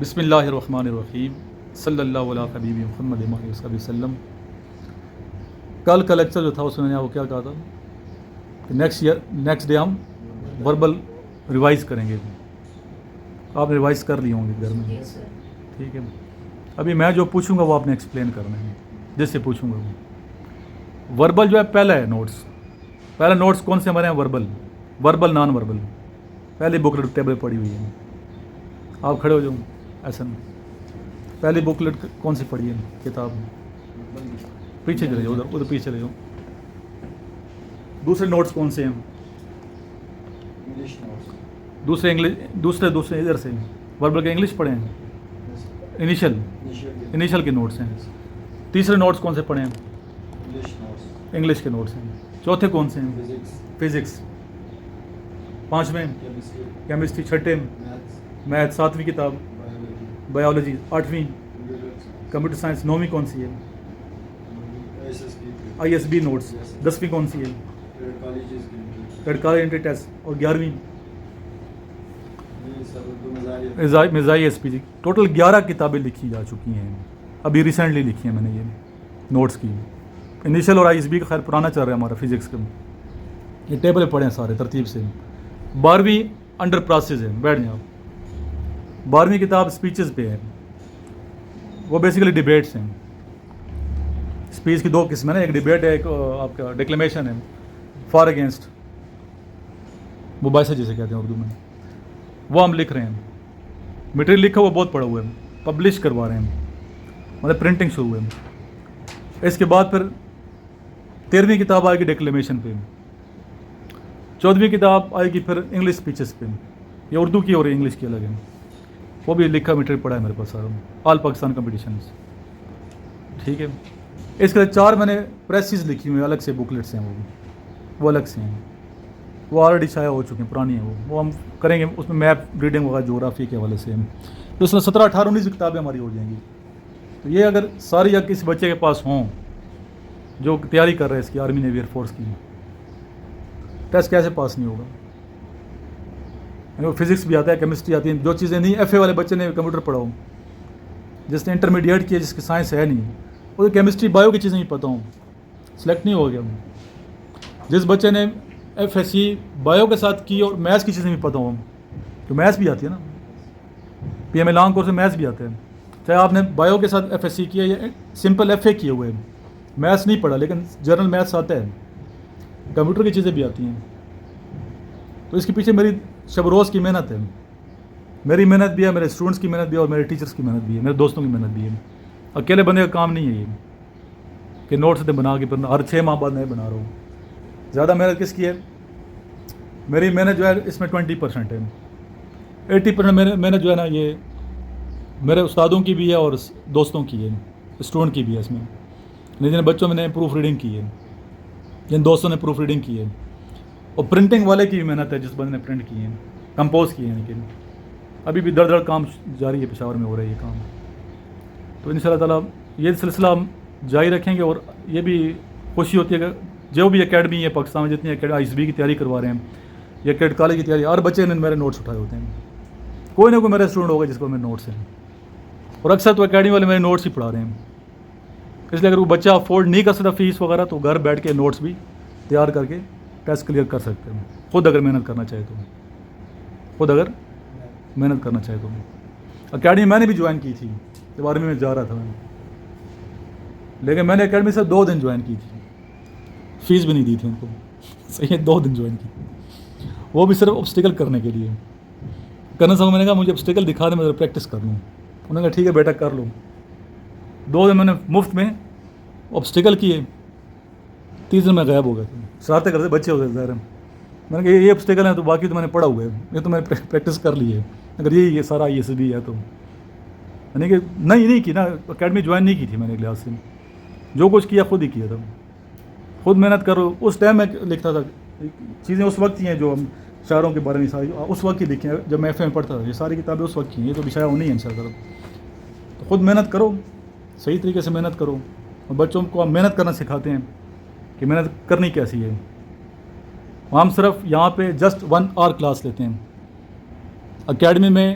بسم اللہ الرحمن الرحیم صلی اللہ علیہ حبیب محمد صلی وسلم۔ کل کا لیکچر جو تھا اس میں نے وہ کیا کہا تھا کہ نیکسٹ ڈے ہم وربل ریوائز کریں گے۔ آپ ریوائز کر لیے ہوں گے گھر میں، ٹھیک ہے؟ ابھی میں جو پوچھوں گا وہ آپ نے ایکسپلین کرنا ہے، جس سے پوچھوں گا وہ وربل جو ہے پہلا ہے نوٹس۔ پہلا نوٹس کون سے ہمارے ہیں؟ Verbal non verbal. پہلی بکلٹ ٹیبل پڑی ہوئی ہے، آپ کھڑے ہو جاؤ ایسا نہیں۔ پہلی بکلٹ کون سی پڑھی ہے کتاب؟ پیچھے چلے جاؤ، ادھر پیچھے چلے جاؤ۔ دوسرے نوٹس کون سے ہیں؟ دوسرے انگلش، دوسرے ادھر سے وربل کے انگلش پڑھے ہیں، انیشل کے نوٹس ہیں۔ تیسرے نوٹس کون سے پڑھے ہیں؟ انگلش کے نوٹس ہیں۔ چوتھے کون سے ہیں؟ فزکس۔ پانچویں کیمسٹری۔ چھٹے میتھ۔ ساتویں کتاب بایولوجی۔ آٹھویں کمپیوٹر سائنس۔ نویں کون سی ہے؟ ISB notice. 10ویں کون سی ہے؟ ریڈ کالج انٹری ٹیسٹ۔ اور 11ویں مرزائی SPG۔ ٹوٹل 11 کتابیں لکھی جا چکی ہیں، ابھی ریسنٹلی لکھی ہیں میں نے یہ نوٹس کی۔ انیشل اور ISB کا خیر پرانا چل رہا ہے ہمارا فزکس کا، یہ ٹیبلیں پڑھے ہیں سارے ترتیب سے۔ 12ویں انڈر پروسیس ہے، بیٹھ جائیں آپ۔ 12ویں کتاب اسپیچز پہ ہے، وہ بیسیکلی ڈیبیٹس ہیں۔ اسپیچ کی 2 قسم ہیں نا، ایک ڈیبیٹ ہے، ایک آپ کا ڈیکلیمیشن ہے، فار اگینسٹ، مباحثہ جسے کہتے ہیں اردو میں، وہ ہم لکھ رہے ہیں۔ مٹیریل لکھا ہوا بہت پڑا ہوا ہے، پبلش کروا رہے ہیں، مطلب پرنٹنگ شروع ہے۔ اس کے بعد پھر 13ویں کتاب آئے گی ڈیکلیمیشن پہ۔ 14ویں کتاب آئے گی پھر انگلش اسپیچز پہ، یہ اردو کی اور انگلش کی الگ ہے، وہ بھی لکھا مٹیریل پڑا ہے میرے پاس سارا، آل پاکستان کمپٹیشنز، ٹھیک ہے؟ اس کے لیے 4 میں نے پریسز لکھی ہوئی ہیں، الگ سے بکلیٹس ہیں، وہ الگ سے ہیں، وہ آلریڈی شائع ہو چکے ہیں، پرانی ہیں وہ ہم کریں گے۔ اس میں میپ ریڈنگ وغیرہ جغرافی کے حوالے سے تو اس میں 17 18 19 کتابیں ہماری ہو جائیں گی۔ تو یہ اگر ساری یا کسی بچے کے پاس ہوں جو تیاری کر رہے ہیں اس کی، آرمی نیوی ایئر فورس کی، ٹیسٹ کیسے پاس نہیں ہوگا؟ فزکس بھی آتا ہے، کیمسٹری آتی ہے، جو چیزیں نہیں FA والے بچے نے کمپیوٹر پڑھاؤ، جس نے انٹرمیڈیٹ کیا، جس کی سائنس ہے نہیں، وہ کیمسٹری بایو کی چیزیں نہیں پتہ ہوں، سلیکٹ نہیں ہو گیا۔ جس بچے نے FSC بایو کے ساتھ کی اور میتھس کی چیزیں بھی پتہ ہوں، تو میتھس بھی آتی ہے نا، PMA لانگ کورس میں میتھس بھی آتا ہے، چاہے آپ نے بایو کے ساتھ FSC کیا یا سمپل FA کیے ہوئے، میتھس نہیں پڑھا لیکن جنرل میتھس آتا ہے، کمپیوٹر کی چیزیں بھی آتی ہیں۔ تو اس کے پیچھے میری شب روز کی محنت ہے، میری محنت بھی ہے، میرے اسٹوڈنٹس کی محنت بھی ہے، اور میرے ٹیچرس کی محنت بھی ہے، میرے دوستوں کی محنت بھی ہے۔ اکیلے بندے کا کام نہیں ہے یہ کہ نوٹس بنا کے پھر ہر 6 ماہ بعد میں بنا رہا ہوں۔ زیادہ محنت کس کی ہے؟ میری محنت جو ہے اس میں 20% ہے، 80% محنت جو ہے نا یہ میرے استادوں کی بھی ہے اور دوستوں کی ہے، اسٹوڈنٹ کی بھی ہے۔ اس میں جن بچوں میں نے پروف ریڈنگ کی ہے، جن دوستوں نے پروف ریڈنگ کی ہے، اور پرنٹنگ والے کی بھی محنت ہے، جس بندے نے پرنٹ کی ہے، کمپوز کی ہے، لیکن ابھی بھی دڑ کام جاری ہے، پشاور میں ہو رہا ہے یہ کام۔ تو انشاءاللہ تعالیٰ یہ سلسلہ ہم جاری رکھیں گے، اور یہ بھی خوشی ہوتی ہے کہ جو بھی اکیڈمی ہے پاکستان میں، جتنی ISB کی تیاری کروا رہے ہیں یا کیڈ کالج کی تیاری، ہر بچے نے میرے نوٹس اٹھائے ہوتے ہیں، کوئی نہ کوئی میرا اسٹوڈنٹ ہوگا جس کو میرے نوٹس ہیں، اور اکثر تو اکیڈمی والے میرے نوٹس ہی پڑھا رہے ہیں۔ اس لیے اگر وہ بچہ افورڈ نہیں کر سکتا فیس وغیرہ، تو گھر بیٹھ کے نوٹس بھی تیار کر کے ٹیسٹ کلیئر کر سکتے ہیں، خود اگر محنت کرنا چاہے تو۔ اکیڈمی میں نے بھی جوائن کی تھی جب آرمی میں جا رہا تھا، لیکن میں نے اکیڈمی سے 2 دن جوائن کی تھی، فیس بھی نہیں دی تھی ان کو، صحیح ہے، 2 دن جوائن کی، وہ بھی صرف obstacle کرنے کے لیے۔ کرنے سے میں نے کہا مجھے obstacle دکھا دیں، میں پریکٹس کر لوں۔ انہوں نے کہا ٹھیک ہے بیٹا کر لو۔ 2 دن میں نے مفت میں obstacle کیے، 3 دن میں غائب ہو گئے تھے، شرارتیں کرتے بچے ہو گئے ظاہر ہے۔ میں نے کہا یہ obstacle ہیں تو باقی تو میں نے پڑھا ہوا ہے، یہ تو میں نے پریکٹس کر لی ہے، اگر یہ سارا ISB ہے تو یعنی کہ نہیں کی نا، اکیڈمی جوائن نہیں کی تھی میں نے کلاس سے، جو کچھ کیا خود ہی کیا تھا، خود محنت کرو۔ اس ٹائم میں لکھتا تھا چیزیں، اس وقت ہی ہیں جو ہم شاعروں کے بارے میں ساری اس وقت ہی لکھی ہیں، جب میں FA میں پڑھتا تھا، یہ ساری کتابیں اس وقت کی ہیں، یہ تو شائع ہونی ہے ان شاء اللہ۔ تو خود محنت کرو، صحیح طریقے سے محنت کرو، اور بچوں کو ہم محنت کرنا سکھاتے ہیں کہ محنت کرنی کیسی ہے۔ ہم صرف یہاں پہ جسٹ 1 آور کلاس لیتے ہیں، اکیڈمی میں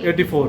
84।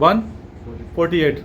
148।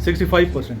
65%।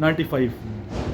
95।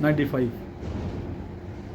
95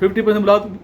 50%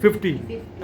50।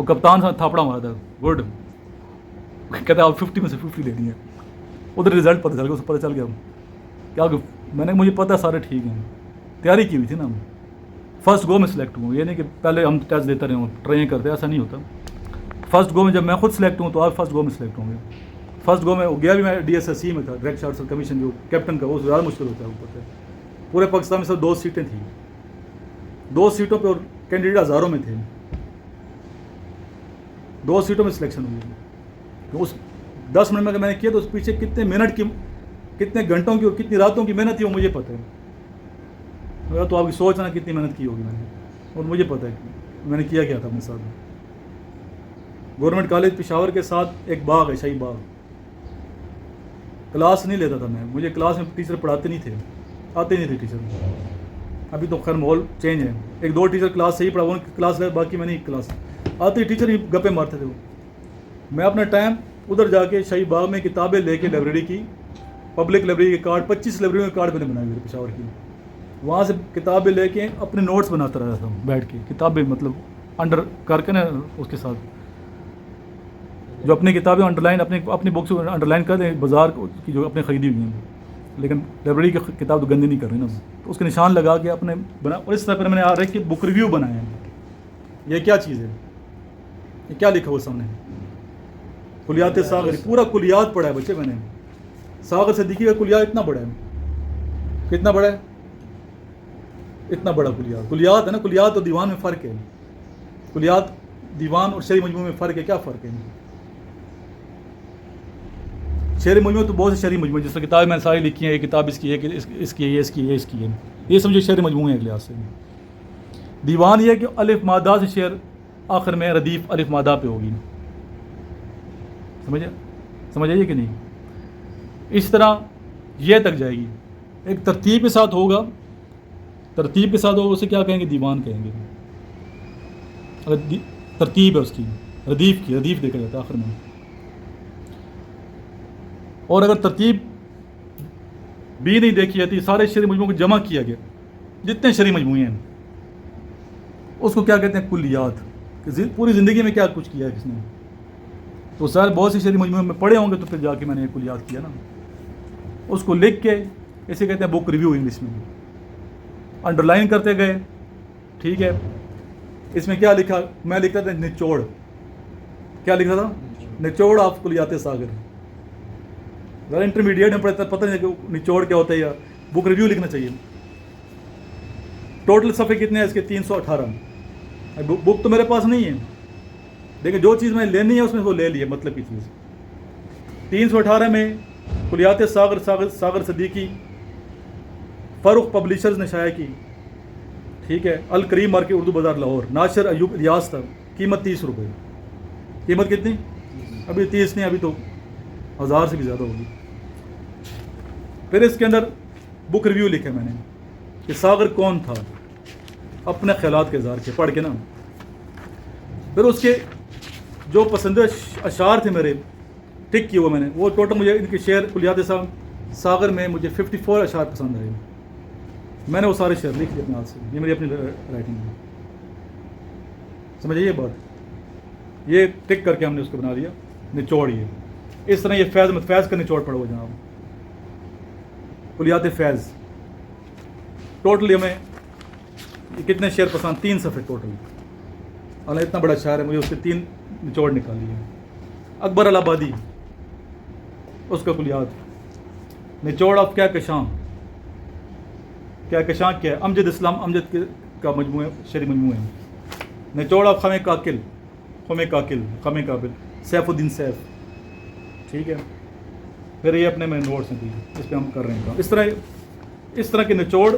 اور کپتان سے تھاپڑا مارا تھا, گڈ, کہتا ہے آپ 50 میں سے 50 لے لیے. ادھر رزلٹ پتہ چل گیا, اسے پتہ چل گیا کیا, میں نے مجھے پتہ سارے ٹھیک ہیں, تیاری کی ہوئی تھی نا. فرسٹ گو میں سلیکٹ ہوں, یہ نہیں کہ پہلے ہم ٹیسٹ دیتے رہے ہوں, ٹرین کرتے, ایسا نہیں ہوتا. فرسٹ گو میں جب میں خود سلیکٹ ہوں تو آپ فرسٹ گو میں سلیکٹ ہوں گے. فرسٹ گو میں گیا بھی میں ڈی ایس ایس سی میں تھا, ڈائریکٹ شارٹ سروس کمیشن جو کیپٹن کا, وہ زیادہ مشکل ہوتا ہے اوپر سے. پورے پاکستان میں صرف 2 سیٹیں تھیں, 2 سیٹوں پہ, اور کینڈیڈیٹ ہزاروں میں تھے. 2 سیٹوں میں سلیکشن ہوئی. تو اس 10 منٹ میں نے کیا تو اس پیچھے کتنے منٹ کی, کتنے گھنٹوں کی اور کتنی راتوں کی محنت تھی وہ مجھے پتہ ہے. میرا تو آپ کی سوچ ہے نا کتنی محنت کی ہوگی میں نے, اور مجھے پتہ ہے کہ میں نے کیا تھا اپنے ساتھ. گورنمنٹ کالج پشاور کے ساتھ ایک باغ ہے, شاہی باغ. کلاس نہیں لیتا تھا میں, مجھے کلاس میں ٹیچر پڑھاتے نہیں تھے, آتے نہیں تھے ٹیچر. ابھی تو خیر ماحول چینج ہے, 1-2 ٹیچر کلاس سے ہی پڑھا, ان کی کلاس لے, باقی میں نہیں کلاس آتے, ٹیچر ہی گپے مارتے تھے. میں اپنا ٹائم ادھر جا کے شاہی باغ میں کتابیں لے کے لائبریری کی, پبلک لائبریری کے کارڈ 25 لائبریری کے کارڈ میں نے بنائے ہوئے پشاور کی. وہاں سے کتابیں لے کے اپنے نوٹس بناتا رہتا تھا بیٹھ کے, کتابیں مطلب انڈر کر کے نا, اس کے ساتھ جو اپنی کتابیں انڈر لائن, اپنی بکس انڈر لائن کر دیں, بازار کی جو اپنے خریدی ہوئی ہیں, لیکن لائبریری کی کتاب تو گندی نہیں کر رہی نا, تو اس کے نشان لگا کے اپنے بنا. اور اس طرح پھر میں نے آ رہے کہ بک ریویو بنائے ہیں. یہ کیا چیز ہے, یہ کیا لکھا ہوا سامنے, کلیات ساغر, پورا کلیات پڑھا ہے بچے میں نے. ساغر صدیقی کا کلیات اتنا بڑا ہے, کتنا بڑا ہے, اتنا بڑا کلیات ہے نا. کلیات اور دیوان میں فرق ہے, کلیات دیوان اور شرعی مجموعے میں فرق ہے. کیا فرق ہے؟ شعری مجموعے تو بہت سے شعری مجموعے, جس طرح کتابیں میں نے ساری لکھی ہیں, یہ کتاب اس کی ہے, اس کی ہے, اس کی ہے, اس کی ہے, یہ سمجھے شعری مجموعے ہیں ایک لحاظ سے. دیوان یہ کہ الف مادہ سے شعر آخر میں ردیف الف مادہ پہ ہوگی, سمجھ آئیے کہ نہیں. اس طرح یہ تک جائے گی, ایک ترتیب کے ساتھ ہوگا, ترتیب کے ساتھ ہوگا, اسے کیا کہیں گے, دیوان کہیں گے. اگر ترتیب ہے اس کی, ردیف کی, ردیف دیکھا جاتا ہے آخر میں. اور اگر ترتیب بھی نہیں دیکھی جاتی, سارے شعری مجموعوں کو جمع کیا گیا, جتنے شعری مجموعے ہیں, اس کو کیا کہتے ہیں, کلیات. پوری زندگی میں کیا کچھ کیا ہے کس نے, تو سارے بہت سے شعری مجموعے میں پڑھے ہوں گے, تو پھر جا کے میں نے یہ کلیات کیا نا. اس کو لکھ کے, اسے کہتے ہیں بک ریویو انگلش میں, انڈر لائن کرتے گئے. ٹھیک ہے, اس میں کیا لکھا, میں لکھتا تھا نچوڑ. کیا لکھتا تھا, نچوڑ آف کلیات ساغر. ذرا انٹرمیڈیٹ میں پڑھتا, پتہ نہیں کہ نچوڑ کیا ہوتا ہے, یا بک ریویو لکھنا چاہیے. ٹوٹل صفحے کتنے ہیں اس کے, 318. بک تو میرے پاس نہیں ہے, لیکن جو چیز میں لینی ہے اس میں وہ لے لی ہے, مطلب کی چیز. 318 میں کلیات ساغر صدیقی, فاروق پبلیشرز نے شائع کی. ٹھیک ہے, الکریم مارکیٹ اردو بازار لاہور, ناشر ایوب الیاس تھا. قیمت 30 روپے. قیمت کتنی, ابھی 30 نہیں, ابھی تو 1000 سے بھی زیادہ ہوگی. پھر اس کے اندر بک ریویو لکھے میں نے کہ ساغر کون تھا, اپنے خیالات کے اظہار کے, پڑھ کے نا. پھر اس کے جو پسندیدہ اشعار تھے میرے, ٹک کیے ہوئے میں نے, وہ ٹوٹل مجھے ان کے شعر کلیات ساغر میں مجھے 54 اشعار پسند آئے. میں نے وہ سارے شعر لکھ لیے اپنے ہاتھ سے, یہ میری اپنی رائٹنگ ہے. سمجھے یہ بات, یہ ٹک کر کے ہم نے اس کو بنا دیا نچوڑ. یہ اس طرح یہ فیض کا نچوڑ پڑھو جناب, کلیات فیض. ٹوٹلی ہمیں کتنے شعر پسند, 3 صفحے ٹوٹل. اللہ اتنا بڑا شاعر ہے, مجھے اس کے 3 نچوڑ نکالی ہے. اکبر الآبادی, اس کا کلیات. نچوڑ آف کیا کشاں, کیا کشاں کیا ہے, امجد اسلام امجد کا مجموعہ, شعری مجموعہ ہے. نچوڑ آف خم کاکل, خم قابل, سیف الدین سیف. ٹھیک ہے, پھر یہ اپنے میں نوٹس ہیں, اس پہ ہم کر رہے ہیں کام. اس طرح کے نچوڑ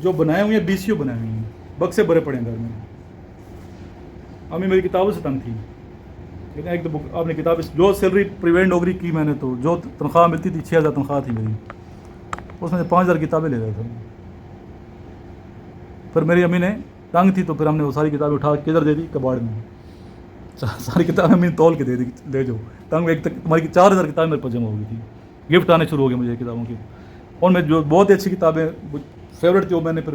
جو بنائے ہوئے ہیں, BCO بنائے ہوئے ہیں, بکسے بھرے پڑے ہیں گھر میں. امی میری کتابوں سے تنگ تھی, لیکن ایک تو بک آپ نے کتاب, جو سیلری پریویٹ نوکری کی میں نے, تو جو تنخواہ ملتی تھی 6000 تنخواہ تھی میری, اس میں سے 5000 کتابیں لے رہے تھے. پھر میری امی نے تنگ تھی, تو پھر ہم نے وہ ساری کتابیں اٹھا کے کدھر دے دی, کباڑ میں. ساری کتابیں امی نے تول کے دے دی, لے جاؤ. تنگ ایک تک تمہاری 4000 کتابیں میرے پاس جمع ہو گئی تھی. گفٹ آنے شروع ہو گئے مجھے کتابوں کی. اور میں جو بہت ہی اچھی کتابیں فیوریٹ تھی, وہ میں نے پھر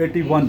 81,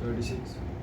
36।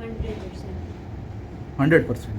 100%। 100%।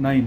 9।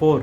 4।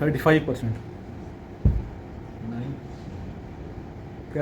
35%। 9।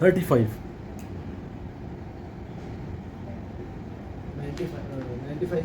35। 95।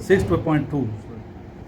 6.2।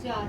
4।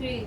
3।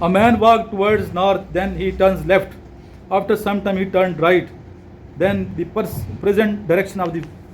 A man walked towards north, then he turns left. After some time he turned right. Then the present direction of the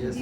Yes,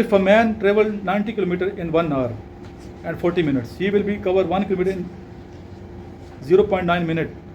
If a man travel 90 km in 1 hour and 40 minutes, he will be cover 1 km in 0.9 minute.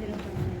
0.9.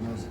No, sir.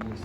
Yes.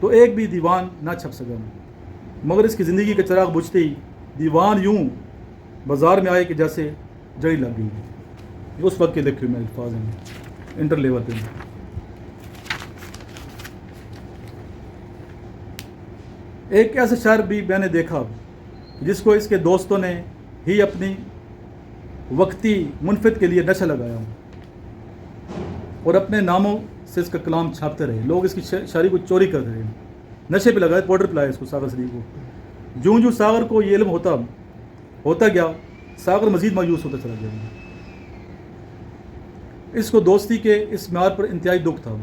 تو ایک بھی دیوان نہ چھپ سکا، مگر اس کی زندگی کا چراغ بجھتے ہی دیوان یوں بازار میں آئے کہ جیسے جڑی لگ گئی۔ یہ اس وقت کے لکھے ہوئے الفاظ ہیں انٹر لیول پہ۔ ایک ایسا شاعر بھی میں نے دیکھا جس کو اس کے دوستوں نے ہی اپنی وقتی منفرد کے لیے نشہ لگایا اور اپنے ناموں سے اس کا کلام چھاپتے رہے۔ لوگ اس کی شاعری کو چوری کرتے رہے، نشے پہ لگائے، پاؤڈر پلایا اس کو، ساغر صدیقی کو۔ جوں جوں ساغر کو یہ علم ہوتا گیا، ساغر مزید مایوس ہوتا چلا گیا۔ اس کو دوستی کے اس معیار پر انتہائی دکھ تھا۔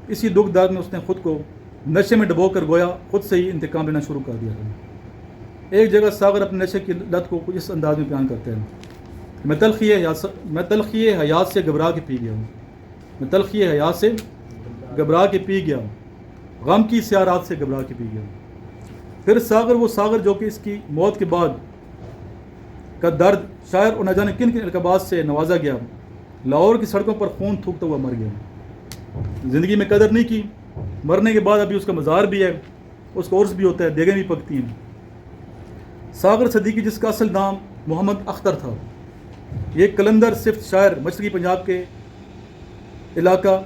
اسی دکھ درد میں اس نے خود کو نشے میں ڈبو کر گویا خود سے ہی انتقام لینا شروع کر دیا تھا۔ ایک جگہ ساغر اپنے نشے کی لت کو اس انداز میں بیان کرتے ہیں: میں تلخی حیات سے گھبرا کے پی گیا ہوں، میں تلخی حیات سے گھبرا کے پی گیا ہوں، غم کی سیاہ رات سے گھبرا کے پی گیا ہوں۔ پھر ساغر، وہ ساغر جو کہ اس کی موت کے بعد کا درد شاعر اور نہ جانے کن کن القابات سے نوازا گیا، لاہور کی سڑکوں پر خون تھوکتا ہوا مر گیا۔ زندگی میں قدر نہیں کی، مرنے کے بعد ابھی اس کا مزار بھی ہے، اس کا عرس بھی ہوتا ہے، دیگیں بھی پکتی ہیں۔ ساغر صدیقی، جس کا اصل نام محمد اختر تھا، یہ کلندر صفت شاعر مشرقی پنجاب کے علاقہ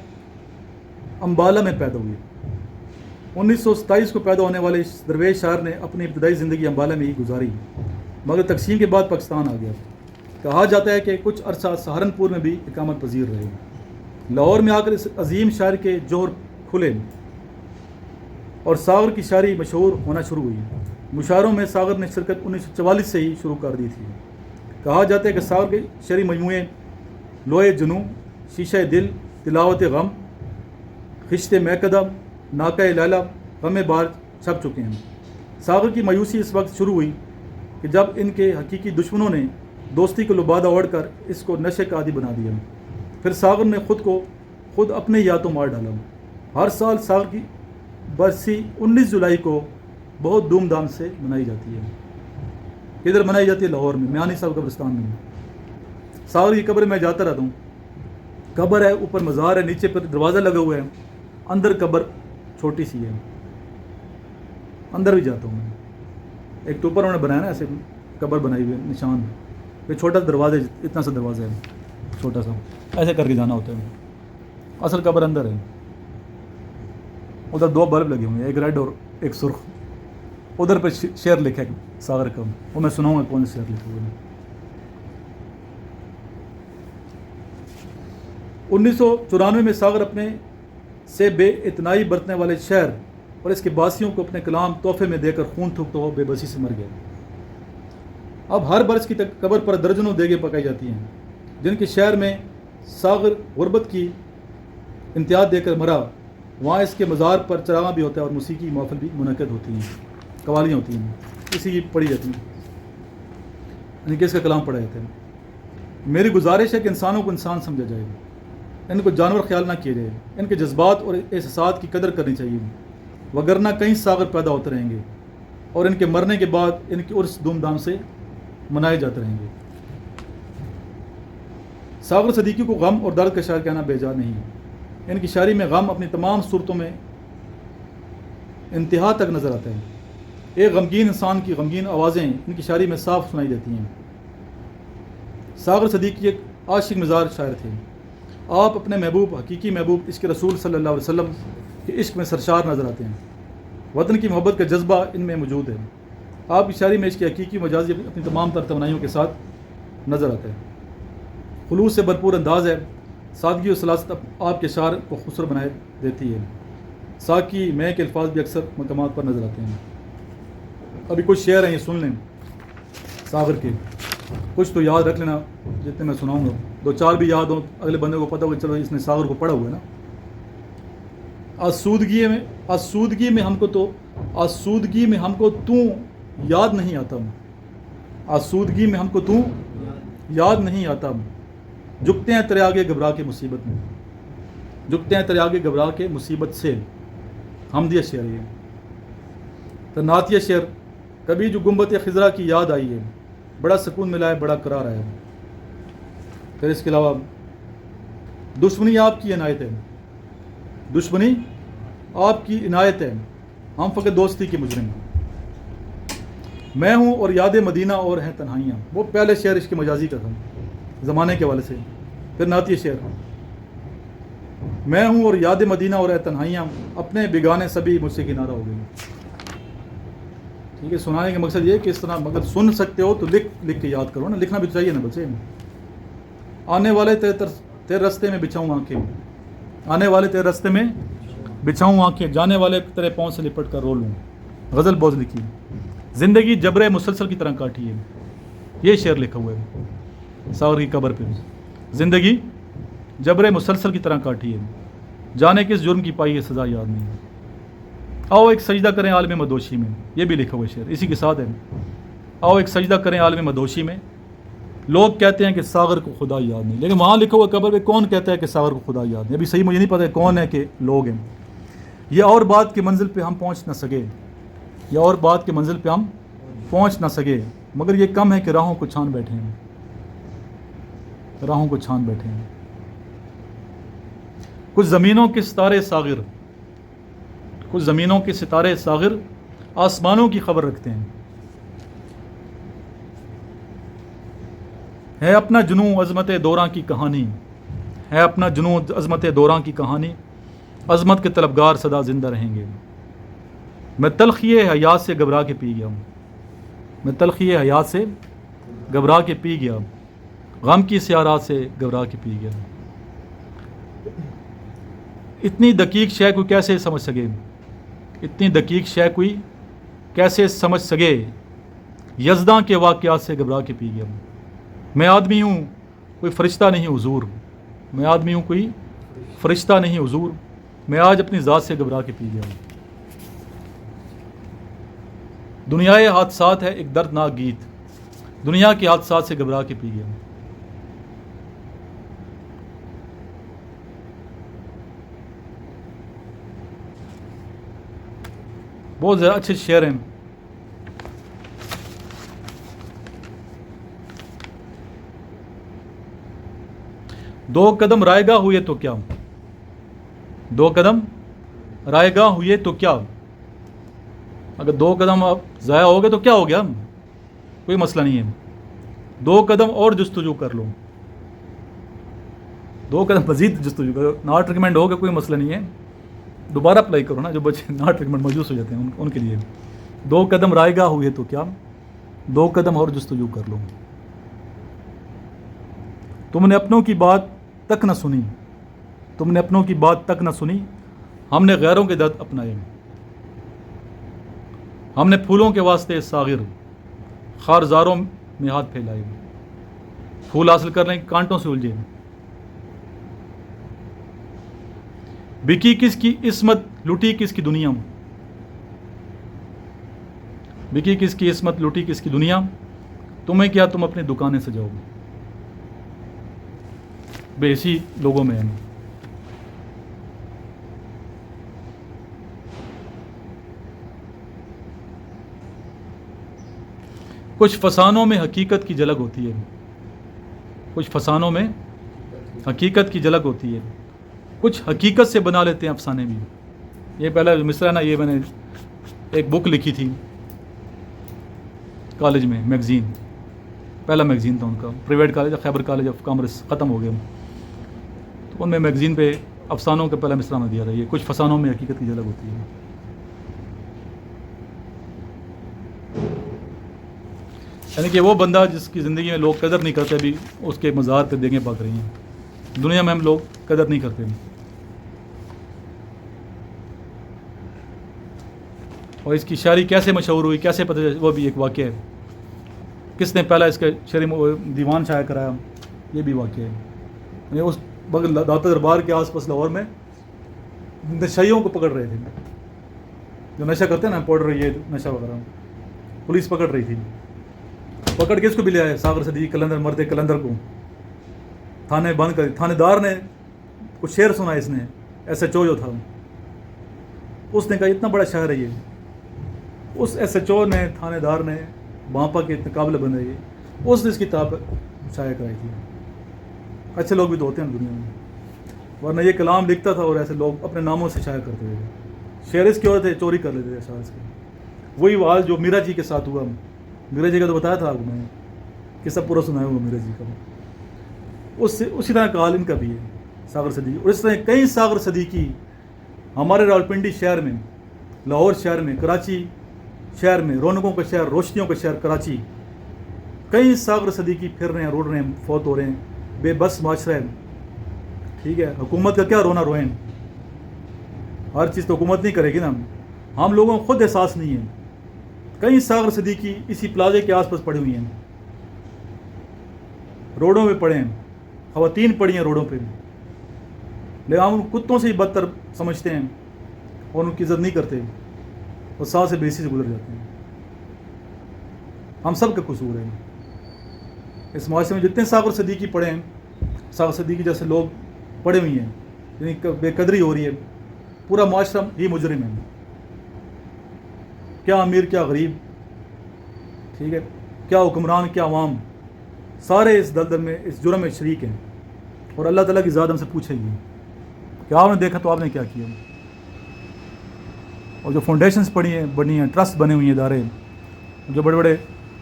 امبالہ میں پیدا ہوئے۔ 1927 کو پیدا ہونے والے اس درویش شاعر نے اپنی ابتدائی زندگی امبالہ میں ہی گزاری، مگر تقسیم کے بعد پاکستان آ گیا۔ کہا جاتا ہے کہ کچھ عرصہ سہارنپور میں بھی اقامت پذیر رہے۔ لاہور میں آ کر اس عظیم شاعر کے جوہر کھلے اور ساغر کی شاعری مشہور ہونا شروع ہوئی۔ مشاعروں میں ساغر نے شرکت 1944 سے ہی شروع کر دی تھی۔ کہا جاتا ہے کہ ساغر کے شعری مجموعے لوئے جنوں، شیشہ دل، تلاوت غم، خشت میں قدم، ناکہ لیلا، غم بار چھپ چکے ہیں۔ ساغر کی مایوسی اس وقت شروع ہوئی کہ جب ان کے حقیقی دشمنوں نے دوستی کو لبادہ اوڑھ کر اس کو نشے کا عادی بنا دیا۔ پھر ساغر نے خود اپنے یاتوں مار ڈالا۔ ہر سال ساغر کی برسی 19 جولائی کو بہت دھوم دھام سے منائی جاتی ہے۔ کدھر منائی جاتی ہے؟ لاہور میں، میانی صاحب قبرستان میں۔ ساغر کی قبر میں جاتا رہتا ہوں، قبر ہے، اوپر مزار ہے، نیچے پر دروازہ لگا ہوا ہے، اندر قبر چھوٹی سی ہے، اندر بھی جاتا ہوں میں۔ ایک تو اوپر انہوں نے بنایا نا ایسے قبر بنائی ہوئی ہے، نشان، پھر چھوٹا دروازہ، اتنا سا دروازہ ہے چھوٹا سا، ایسے کر کے جانا ہوتا ہے۔ اصل قبر اندر ہے۔ ادھر 2 بلب لگے ہوئے ہیں، ایک ریڈ اور ایک سرخ۔ ادھر پہ شعر لکھا ہے ساغر کا، وہ میں سناؤں گا کون سے شعر لکھے ہوئے ہیں۔ 1994 میں ساغر اپنے سے بے اتنائی برتنے والے شہر اور اس کے باسیوں کو اپنے کلام تحفے میں دے کر خون تھوکتا ہوا بے بسی سے مر گیا۔ اب ہر برس کی قبر پر درجنوں دیگیں پکائی جاتی ہیں، جن کے شہر میں ساغر غربت کی انتہا دے کر مرا، وہاں اس کے مزار پر چراغاں بھی ہوتا ہے اور موسیقی محفل بھی منعقد ہوتی ہیں، قوالیاں ہوتی ہیں، اسی کی پڑھی جاتی ہیں، یعنی کہ اس کا کلام پڑھا جاتا ہے۔ میری گزارش ہے کہ انسانوں کو انسان سمجھا جائے، ان کو جانور خیال نہ کیا جائے، ان کے جذبات اور احساسات کی قدر کرنی چاہیے، وگرنہ کئی ساغر پیدا ہوتے رہیں گے اور ان کے مرنے کے بعد ان کے عرس دھوم دھام سے منائے جاتے رہیں گے۔ ساغر صدیقی کو غم اور درد کا شاعر کہنا بے جا نہیں۔ ان کی شاعری میں غم اپنی تمام صورتوں میں انتہا تک نظر آتا ہے۔ ایک غمگین انسان کی غمگین آوازیں ان کی شاعری میں صاف سنائی دیتی ہیں۔ ساغر صدیقی ایک عاشق مزاج شاعر تھے۔ آپ اپنے محبوب، حقیقی محبوب عشق رسول صلی اللہ علیہ وسلم کے عشق میں سرشار نظر آتے ہیں۔ وطن کی محبت کا جذبہ ان میں موجود ہے۔ آپ کی شاعری میں اس کی حقیقی مجازی اپنی تمام تر توانائیوں کے ساتھ نظر آتا ہے۔ خلوص سے بھرپور انداز ہے، سادگی اور سلاست آپ کے شعر کو خوبصورت بنائے دیتی ہے۔ ساکی میں کے الفاظ بھی اکثر مقامات پر نظر آتے ہیں۔ ابھی کچھ شعر ہیں، یہ سن لیں ساغر کے، کچھ تو یاد رکھ لینا جتنے میں سناؤں گا، 2-4 بھی یاد ہوں، اگلے بندے کو پتہ ہو کہ چلو اس نے ساغر کو پڑھا ہوا ہے نا۔ آسودگی میں ہم کو تو یاد نہیں آتا، آسودگی میں ہم کو تو یاد نہیں آتا، جھکتے ہیں تیرے آگے گھبرا کے مصیبت میں، جھکتے ہیں تیرے آگے گھبرا کے مصیبت سے۔ حمدیہ شعر ہے، تناتیہ شعر، کبھی جو گنبد خضرا کی یاد آئی ہے، بڑا سکون ملا ہے، بڑا قرار آیا ہے۔ پھر اس کے علاوہ دشمنی آپ کی عنایت ہے، دشمنی آپ کی عنایت ہے، ہم فقط دوستی کے مجرم ہیں. میں ہوں اور یاد مدینہ اور ہیں تنہائیاں. وہ پہلے شعر عشق مجازی کا تھا زمانے کے حوالے سے. پھر نعتیہ شعر. میں ہوں اور یاد مدینہ اور ہیں تنہائیاں، اپنے بیگانے سبھی مجھ سے کنارہ ہو گئی. ٹھیک ہے، سنانے کا مقصد یہ ہے کہ اس طرح اگر سن سکتے ہو تو لکھ کے یاد کرو نا. لکھنا بھی چاہیے نا بچے. آنے والے تیرے رستے میں بچھاؤں آنکھیں، آنے والے تیرے رستے میں بچھاؤں آنکھیں، جانے والے تیرے پاؤں سے لپٹ کر رو لوں. غزل بہت لکھی. زندگی جبر مسلسل کی طرح کاٹی ہے. یہ شعر لکھا ہوا ہے ساغر کی قبر پہ. زندگی جبر مسلسل کی طرح کاٹی ہے، جانے کس جرم کی پائی ہے سزا یاد نہیں. آؤ ایک سجدہ کریں عالم مدوشی میں. یہ بھی لکھا ہوا شعر اسی کے ساتھ ہے. آؤ ایک سجدہ کریں عالم مدوشی میں. لوگ کہتے ہیں کہ ساغر کو خدا یاد نہیں، لیکن وہاں لکھا ہوا قبر پہ کون کہتا ہے کہ ساغر کو خدا یاد نہیں؟ ابھی صحیح مجھے نہیں پتہ کون ہے کہ لوگ ہیں. یہ اور بات کی منزل پہ ہم پہنچ نہ سکے، یہ اور بات کی منزل پہ ہم پہنچ نہ سکے، مگر یہ کم ہے کہ راہوں کو چھان بیٹھے ہیں، راہوں کو چھان بیٹھے ہیں. کچھ زمینوں کے ستارے ساغر، کچھ زمینوں کے ستارے ساغر آسمانوں کی خبر رکھتے ہیں. ہے اپنا جنوں عظمت دوراں کی کہانی، ہے اپنا جنوں عظمت دوراں کی کہانی، عظمت کے طلبگار سدا زندہ رہیں گے. میں تلخی حیات سے گھبرا کے پی گیا ہوں، میں تلخی حیات سے گھبرا کے پی گیا، غم کی سیارات سے گھبرا کے پی گیا. اتنی دقیق شے کو کیسے سمجھ سکے، اتنی دقیق شے کوئی کیسے سمجھ سکے، یزداں کے واقعات سے گھبرا کے پی گیا. میں آدمی ہوں کوئی فرشتہ نہیں حضور، میں آدمی ہوں کوئی فرشتہ نہیں حضور، میں آج اپنی ذات سے گھبرا کے پی گیا ہوں. دنیائے حادثات ہے ایک دردناک گیت، دنیا کے حادثات سے گھبرا کے پی گیا ہوں. بہت زیادہ اچھے شعر ہیں. دو قدم رائے گاہ ہوئے تو کیا، دو قدم رائے گاہ ہوئے تو کیا، اگر دو قدم آپ ضائع ہو گئے تو کیا ہو گیا، کوئی مسئلہ نہیں ہے. دو قدم اور جستجو کر لو، دو قدم مزید جستجو کرو، ناٹ ریکمینڈ ہو گیا کوئی مسئلہ نہیں ہے، دوبارہ اپلائی کرو نا. جو بچے ناٹ ریکمینڈ مایوس ہو جاتے ہیں ان کے لیے. دو قدم رائے گاہ ہوئے تو کیا، دو قدم اور جستجو کر لو. تم نے اپنوں کی بات تک نہ سنی، تم نے اپنوں کی بات تک نہ سنی، ہم نے غیروں کے درد اپنائے. ہم نے پھولوں کے واسطے ساغر خارزاروں میں ہاتھ پھیلائے، پھول حاصل کرنے کے کانٹوں سے الجھے. بکی کس کی عصمت لوٹی کس کی دنیا، بکی کس کی عصمت لوٹی کس کی دنیا، تمہیں کیا تم اپنی دکانیں سجاؤ گے. بے اسی لوگوں میں ہیں. کچھ فسانوں میں حقیقت کی جھلک ہوتی ہے، کچھ فسانوں میں حقیقت کی جھلک ہوتی ہے، کچھ حقیقت سے بنا لیتے ہیں افسانے بھی. یہ پہلا مصرع نا، یہ میں نے ایک بک لکھی تھی کالج میں، میگزین، پہلا میگزین تھا ان کا، private college Khyber college of commerce ختم ہو گیا، تو ان میں میگزین پہ افسانوں کا پہلا مصرع میں دیا تھا، یہ کچھ فسانوں میں حقیقت کی جھلک ہوتی ہے. یعنی کہ وہ بندہ جس کی زندگی میں لوگ قدر نہیں کرتے، ابھی اس کے مزار پہ دیگیں پک رہی ہیں. دنیا میں ہم لوگ قدر نہیں کرتے. اور اس کی شاعری کیسے مشہور ہوئی، کیسے پتہ، وہ بھی ایک واقعہ ہے. کس نے پہلا اس کا شعری دیوان شائع کرایا، یہ بھی واقعہ ہے. یعنی اس بغل داتا دربار کے آس پاس لاہور میں نشائیوں کو پکڑ رہے تھے، جو نشہ کرتے ہیں نا، پاؤڈر یہ نشہ وغیرہ، پولیس پکڑ رہی تھی. پکڑ کے اس کو بھی لے آئے، ساغر صدیق کلندر، مرد کلندر کو تھانے بند کر. تھانے دار نے کچھ شعر سنا، اس نے ایس ایچ او جو تھا، اس نے کہا اتنا بڑا شاعر ہے یہ. اس ایس ایچ او نے، تھانے دار نے، باپا کے اتنے قابل بندے یہ، اس نے اس کتاب شائع کرائی تھی. اچھے لوگ بھی تو ہوتے ہیں دنیا میں، ورنہ یہ کلام لکھتا تھا اور ایسے لوگ اپنے ناموں سے شائع کرتے تھے. شیئر اس کی ہوتے تھے چوری کر لیتے تھے اشعار اس کے. وہی حال جو میرا جی کے ساتھ ہوا. میرا جی کا تو بتایا تھا آپ کو میں نے کہ سب پورا سنایا ہوا میرا جی کا. اسی طرح کا حال ان کا بھی ہے ساغر صدیقی. اور اس طرح کئی ساغر صدیقی ہمارے راولپنڈی شہر میں, لاہور شہر میں, کراچی شہر میں, رونقوں کا شہر, روشنیوں کا شہر کراچی, کئی ساغر صدیقی پھر رہے ہیں, روڑ رہے ہیں, فوت ہو رہے ہیں. بے بس معاشرہ ہے. ٹھیک ہے, حکومت کا کیا رونا روئیں, ہر چیز تو حکومت نہیں کرے گی نا. ہم لوگوں کو خود احساس نہیں ہے. کئی ساغر صدیقی اسی پلازے کے آس پاس پڑے ہوئی ہیں, روڈوں پہ پڑے ہیں, خواتین پڑی ہیں روڈوں پہ, لیکن ہم ان کتوں سے ہی بدتر سمجھتے ہیں اور ان کی عزت نہیں کرتے اور ساتھ سے بیسی سے گزر جاتے ہیں. ہم سب کا قصور ہے. اس معاشرے میں جتنے ساغر صدیقی پڑے ہیں, ساغر صدیقی جیسے لوگ پڑے ہوئی ہیں, یعنی بے قدری ہو رہی ہے, پورا معاشرہ ہی مجرم ہے. کیا امیر کیا غریب, ٹھیک ہے, کیا حکمران کیا عوام, سارے اس دلدل میں, اس جرم میں شریک ہیں. اور اللہ تعالیٰ کی ذات ہم سے پوچھے گی کہ آپ نے دیکھا تو آپ نے کیا کیا. اور جو فاؤنڈیشنز بنی ہیں, ٹرسٹ بنے ہوئی ہیں, ادارے, جو بڑے بڑے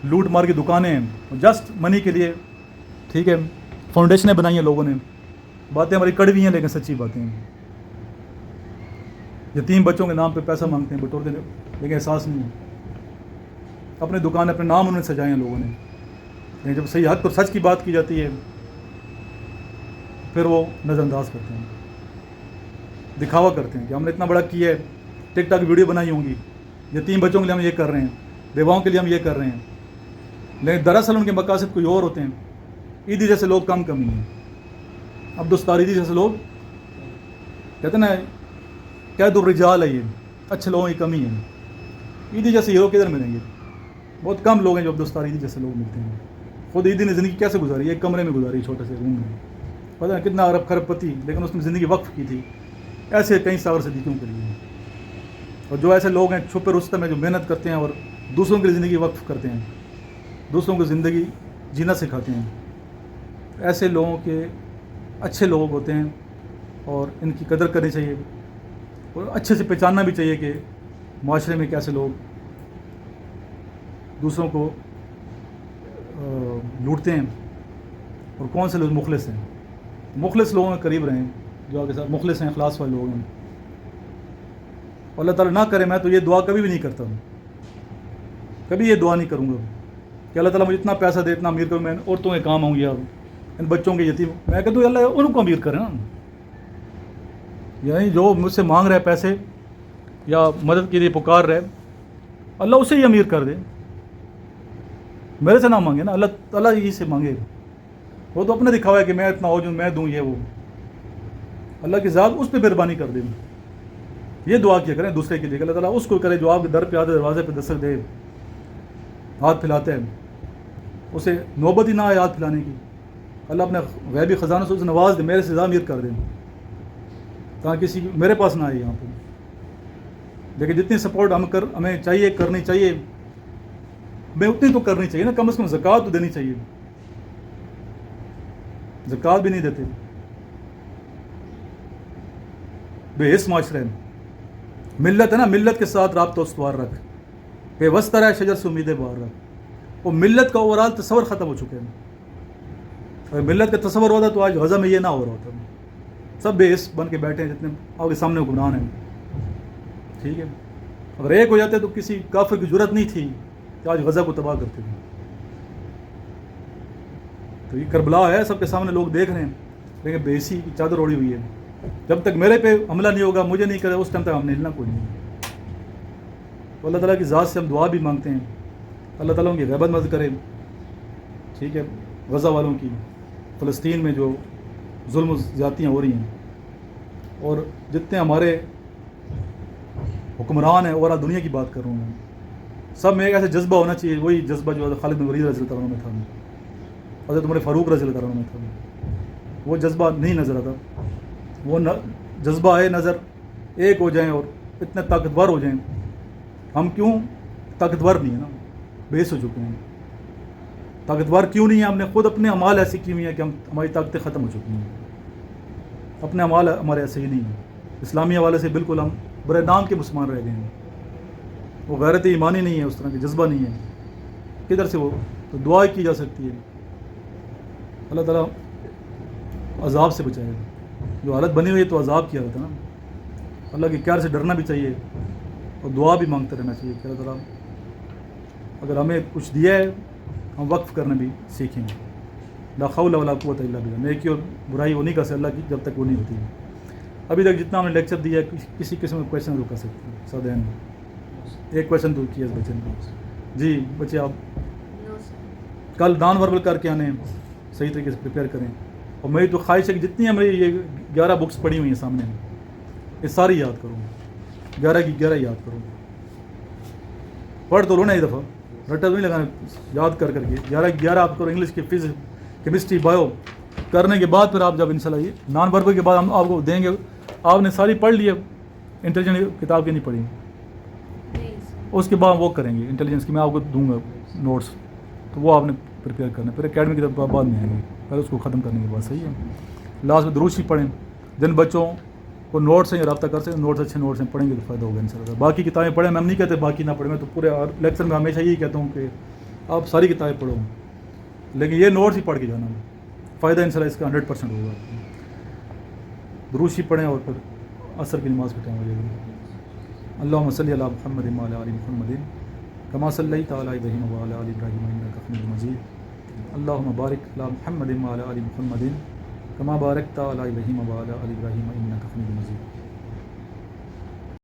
لوٹ مار کی دکانیں ہیں, جسٹ منی کے لیے, ٹھیک ہے, فاؤنڈیشنیں بنائی ہیں لوگوں نے. باتیں ہماری کڑوی ہیں لیکن سچی باتیں ہیں. یتیم بچوں کے نام پہ پیسہ مانگتے ہیں, بٹورتے ہیں, لیکن احساس نہیں ہے. اپنے دکان اپنے نام انہوں نے سجائے ہیں لوگوں نے, لیکن جب صحیح حق اور سچ کی بات کی جاتی ہے پھر وہ نظر انداز کرتے ہیں, دکھاوا کرتے ہیں کہ ہم نے اتنا بڑا کیا ہے, ٹک ٹاک ویڈیو بنائی ہوں گی, یتیم بچوں کے لیے ہم یہ کر رہے ہیں, بیواؤں کے لیے ہم یہ کر رہیں ہیں, لیکن دراصل ان کے مقاصد کوئی اور ہوتے ہیں. عیدی جیسے لوگ کم ہی ہیں. عبدالستاریدی جیسے لوگ کہتے ہیں نا, قید الرجال ہے, یہ اچھے لوگوں کی کمی ہے. عیدی جیسے ہیرو کدھر ملیں گے؟ بہت کم لوگ ہیں جو عبدالستاریدی جیسے لوگ ملتے ہیں. خود عیدی نے زندگی کیسے گزاری, ایک کمرے میں گزاری, چھوٹے سے روم میں, پتہ ہے کتنا ارب خرب پتی, لیکن اس نے زندگی وقف کی تھی. ایسے کئی ساغر صدیقیوں کے لیے. اور جو ایسے لوگ ہیں چھپے رستم میں جو محنت کرتے ہیں اور دوسروں کے لیے زندگی وقف کرتے ہیں, دوسروں کو زندگی جینا سکھاتے ہیں, ایسے لوگوں کے اچھے لوگ ہوتے ہیں اور ان کی قدر کرنی چاہیے. اور اچھے سے پہچاننا بھی چاہیے کہ معاشرے میں کیسے لوگ دوسروں کو لوٹتے ہیں اور کون سے لوگ مخلص ہیں. مخلص لوگوں کے قریب رہیں, جو آپ کے ساتھ مخلص ہیں, اخلاص والے لوگ ہیں. اللہ تعالیٰ نہ کرے, میں تو یہ دعا کبھی بھی نہیں کرتا ہوں, کبھی یہ دعا نہیں کروں گا کہ اللہ تعالیٰ مجھے اتنا پیسہ دے, اتنا امیر کروں, میں عورتوں کے کام آؤں یا ان بچوں کے یتیم. میں کہتا ہوں اللہ ان کو امیر کرے نا, یعنی جو مجھ سے مانگ رہے پیسے یا مدد کے لیے پکار رہے, اللہ اسے ہی امیر کر دے, میرے سے نہ مانگے نا, اللہ تعالیٰ ہی سے مانگے. وہ تو اپنے دکھاوا ہے کہ میں اتنا ہو جاؤں, میں دوں, یہ وہ. اللہ کی ذات اس پہ مہربانی کر دے. یہ دعا کیا کریں دوسرے کے لیے کہ اللہ تعالیٰ اس کو کرے جو آپ کے در پہ آتے, دروازے پہ دستک دے, ہاتھ پھیلاتے ہیں, اسے نوبت ہی نہ آئے ہاتھ پھیلانے کی. اللہ اپنے غیبی خزانوں سے اسے نواز دے, میرے سے زیادہ امیر کر دیں, تاکہ کسی میرے پاس نہ آئے یہاں پہ. لیکن جتنی سپورٹ ہمیں چاہیے, کرنی چاہیے, میں اتنی تو کرنی چاہیے نا, کم از کم زکوٰۃ تو دینی چاہیے. زکوٰۃ بھی نہیں دیتے. بے حس معاشرے میں ملت ہے نا, ملت کے ساتھ رابطہ استوار رکھ, بے وستر ہے شجر سے امیدیں باہر رکھ. وہ ملت کا اوورال تصور ختم ہو چکے ہیں. اگر ملت کا تصور ہوتا تو آج غزہ میں یہ نہ ہو رہا ہوتا. سب بے حس بن کے بیٹھے ہیں جتنے آپ کے سامنے حکمران ہیں, ٹھیک ہے. اگر ایک ہو جاتے تو کسی کافر کی جرت نہیں تھی کہ آج غزہ کو تباہ کرتے تھے. تو یہ کربلا ہے, سب کے سامنے لوگ دیکھ رہے ہیں, لیکن بے حسی کی چادر اوڑی ہوئی ہے. جب تک میرے پہ حملہ نہیں ہوگا, مجھے نہیں کرے, اس ٹائم تک ہم نے ہلنا کوئی نہیں. تو اللہ تعالیٰ کی ذات سے ہم دعا بھی مانگتے ہیں, اللہ تعالیٰ ان کی غیبت مدد کرے, ٹھیک ہے. غزہ والوں کی, فلسطین میں جو ظلم و زیادتیاں ہو رہی ہیں, اور جتنے ہمارے حکمران ہیں, اور دنیا کی بات کر رہا ہوں میں, سب میں ایک ایسا جذبہ ہونا چاہیے, وہی جذبہ جو خالد بن ولید رضی اللہ عنہ میں تھا, حضرت عمر فاروق رضی اللہ عنہ میں تھا. وہ جذبہ نہیں نظر آتا. وہ جذبہ ہے نظر, ایک ہو جائیں اور اتنے طاقتور ہو جائیں. ہم کیوں طاقتور نہیں ہیں نا, بیس ہو چکے ہیں. طاقتور کیوں نہیں ہیں؟ ہم نے خود اپنے اعمال ایسے کی ہوئی ہیں کہ ہماری طاقتیں ختم ہو چکی ہیں. اپنے اعمال ہمارے ایسے ہی نہیں ہیں. اسلامی حوالے سے بالکل ہم برائے نام کے مسلمان رہ گئے ہیں، وہ غیرت ایمانی نہیں ہے، اس طرح کا جذبہ نہیں ہے، کدھر سے وہ؟ تو دعا کی جا سکتی ہے، اللہ تعالیٰ عذاب سے بچائے. جو حالت بنی ہوئی ہے تو عذاب کی حالت ہے نا. اللہ کی کیئر سے ڈرنا بھی چاہیے اور دعا بھی مانگتے رہنا چاہیے کہ اللہ تعالیٰ اگر ہمیں کچھ دیا ہے ہم وقف کرنا بھی سیکھیں. لا حول ولا قوت الا باللہ. نیکی اور برائی وہ نہیں کر سکتے اللہ کی جب تک وہ نہیں ہوتی ہے. ابھی تک جتنا ہم نے لیکچر دیا ہے کسی قسم کا کویشچن تو کر سکتے ہیں سادین. ایک کویشچن تو کیا اس بچے نے. جی بچے آپ نو سر. کل دان وربل کر کے آنے صحیح طریقے سے پریپیئر کریں. اور میری تو خواہش ہے کہ جتنی ہماری یہ 11 بکس پڑھی ہوئی ہیں سامنے یہ ساری یاد کروں, 11 کی 11 یاد کروں. پڑھ تو لو نا ایک دفعہ, رٹا تو نہیں لگانا, یاد کر کر کے 11 کی 11 آپ کرو. انگلش کی فزکس کیمسٹری بایو کرنے کے بعد پھر آپ جب انشاءاللہ یہ نان وربل کے بعد ہم آپ کو دیں گے. آپ نے ساری پڑھ لی ہے, انٹیلیجنٹ کتاب کی نہیں پڑھی, نہیں سر. اس کے بعد وہ کریں گے انٹیلیجنس کی میں آپ کو دوں گا نوٹس, تو وہ آپ نے پریپیئر کرنا. پھر اکیڈمی کی طرف بعد میں آئیں گے, پہلے اس کو ختم کرنے کے بعد. صحیح ہے. لاسٹ میں دروشی پڑھیں. جن بچوں کو نوٹس ہیں رابطہ کر سکتے, نوٹس اچھے نوٹس ہیں پڑھیں گے تو فائدہ ہوگا انشاءاللہ. باقی کتابیں پڑھیں, میں نہیں کہتے باقی نہ پڑھیں, میں تو پورے لیکچر میں ہمیشہ یہی کہتا ہوں کہ آپ ساری کتابیں پڑھو, لیکن یہ نوٹس ہی پڑھ کے جانا, فائدہ انشاءاللہ اس کا 100% ہوگا. دروشی پڑھیں اور پھر عصر کی نماز پڑھیں. اللہم صلی علی محمد وعلی آل محمد کما صلیت علی ابراہیم وعلی آل ابراہیم انک حمید مجید. اللہم بارک علی محمد وعلی آل محمد کما بارکت علی ابراہیم وعلی آل ابراہیم انک حمید مجید.